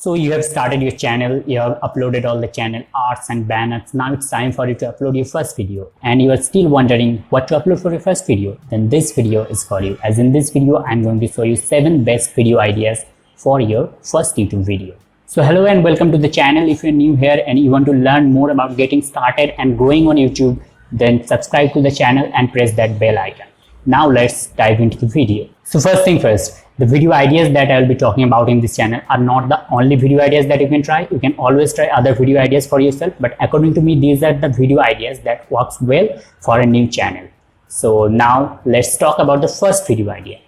So you have started your channel, you have uploaded all the channel arts and banners. Now it's time for you to upload your first video and you are still wondering what to upload for your first video. Then this video is for you. As in this video, I'm going to show you 7 best video ideas for your first YouTube video. So hello and welcome to the channel. If you're new here and you want to learn more about getting started and growing on YouTube, then subscribe to the channel and press that bell icon. Now let's dive into the video. So first thing first, the video ideas that I'll be talking about in this channel are not the only video ideas that you can try. You can always try other video ideas for yourself, but according to me, these are the video ideas that works well for a new channel. So now let's talk about the first video idea.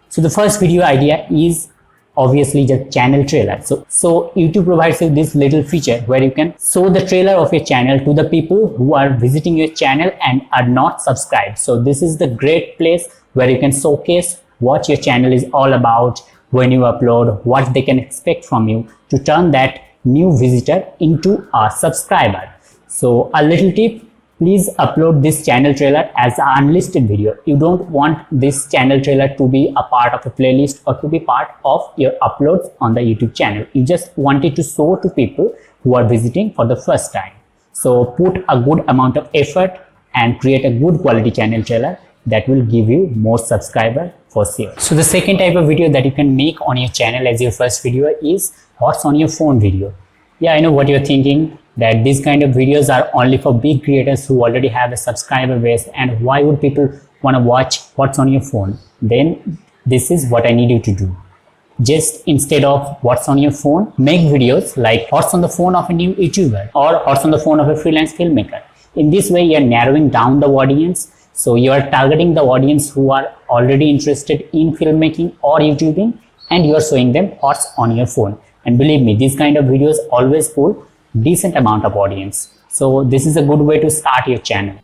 So the first video idea is obviously the channel trailer. So YouTube provides you this little feature where you can show the trailer of your channel to the people who are visiting your channel and are not subscribed. So this is the great place where you can showcase what your channel is all about, when you upload, what they can expect from you to turn that new visitor into a subscriber. So a little tip, please upload this channel trailer as an unlisted video. You don't want this channel trailer to be a part of a playlist or to be part of your uploads on the YouTube channel. You just want it to show to people who are visiting for the first time. So put a good amount of effort and create a good quality channel trailer that will give you more subscribers for sure. So the second type of video that you can make on your channel as your first video is what's on your phone video. Yeah, I know what you're thinking, that these kind of videos are only for big creators who already have a subscriber base, and why would people want to watch what's on your phone? Then this is what I need you to do. Just instead of what's on your phone, make videos like what's on the phone of a new YouTuber or what's on the phone of a freelance filmmaker. In this way, you're narrowing down the audience. So you are targeting the audience who are already interested in filmmaking or YouTubing, and you are showing them what's on your phone. And believe me, these kind of videos always pull decent amount of audience. So this is a good way to start your channel.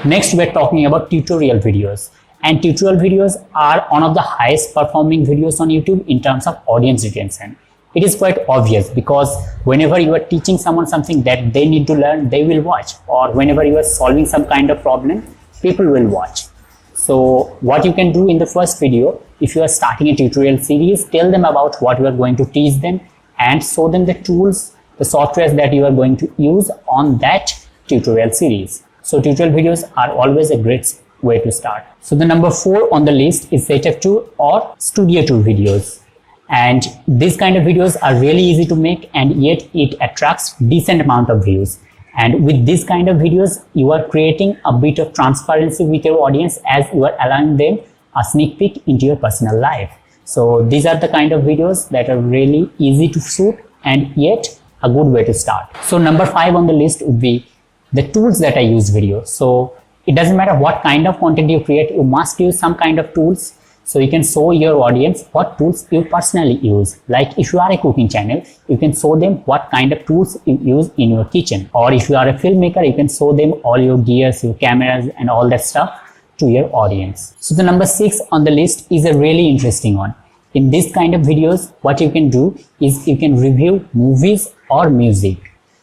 Next, we're talking about tutorial videos. And tutorial videos are one of the highest performing videos on YouTube in terms of audience retention. It is quite obvious because whenever you are teaching someone something that they need to learn, they will watch. Or whenever you are solving some kind of problem, people will watch. So what you can do in the first video, if you are starting a tutorial series, tell them about what you are going to teach them and show them the tools, the softwares that you are going to use on that tutorial series. So tutorial videos are always a great way to start. So the number 4 on the list is setup tour or studio tour videos. And these kind of videos are really easy to make, and yet it attracts decent amount of views. And with this kind of videos, you are creating a bit of transparency with your audience as you are allowing them a sneak peek into your personal life. So these are the kind of videos that are really easy to shoot and yet a good way to start. So number 5 on the list would be the tools that I use video. So it doesn't matter what kind of content you create, you must use some kind of tools. So you can show your audience what tools you personally use. Like if you are a cooking channel, you can show them what kind of tools you use in your kitchen. Or if you are a filmmaker, you can show them all your gears, your cameras and all that stuff to your audience. So the number 6 on the list is a really interesting one. In this kind of videos, what you can do is you can review movies or music.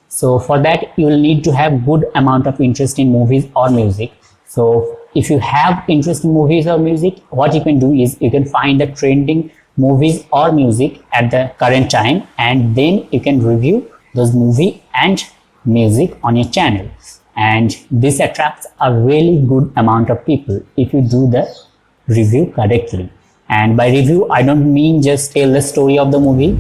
So for that, you will need to have good amount of interest in movies or music. So if you have interest in movies or music, what you can do is you can find the trending movies or music at the current time, and then you can review those movie and music on your channel. And this attracts a really good amount of people if you do the review correctly. And by review, I don't mean just tell the story of the movie.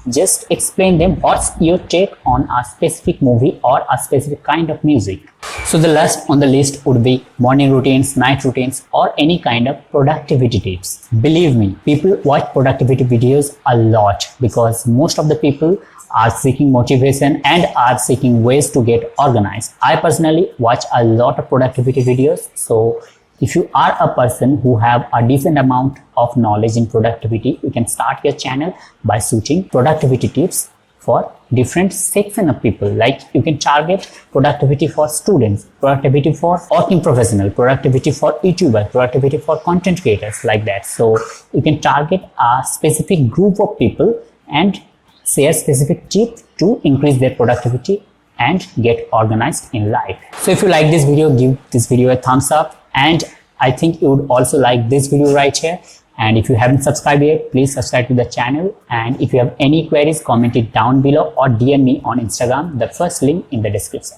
Just explain them what's your take on a specific movie or a specific kind of music. So the last on the list would be morning routines, night routines, or any kind of productivity tips. Believe me, people watch productivity videos a lot because most of the people are seeking motivation and are seeking ways to get organized. I personally watch a lot of productivity videos. So if you are a person who have a decent amount of knowledge in productivity, you can start your channel by shooting productivity tips for different section of people. Like you can target productivity for students, productivity for working professional, productivity for YouTubers, productivity for content creators, like that. So you can target a specific group of people and share specific tips to increase their productivity and get organized in life. So if you like this video, give this video a thumbs up, and I think you would also like this video right here. And if you haven't subscribed yet, please subscribe to the channel. And if you have any queries, comment it down below or DM me on Instagram, the first link in the description.